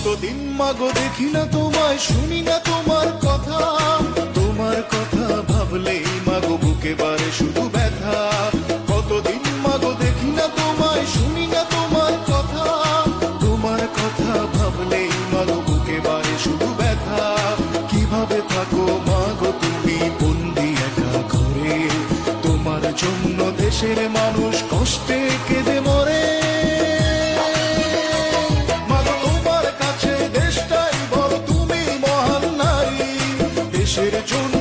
কতদিন মাগো দেখি না তোমায়, শুনি না তোমার কথা ভাবলেই মাগো বুকে বারে শুধু ব্যথা। কতদিন মাগো দেখি না তোমায়, শুনি না তোমার কথা ভাবলেই মাগো বুকে বারে শুধু ব্যথা। কিভাবে থাকো মাগো তুমি বন্দি একা ঘরে, তোমার জন্য দেশের মানুষ কষ্টে কেঁদে মরে। মাগো তোমার কাছে দেশটাই বড়, তুমি মহান নারী, দেশের জন্য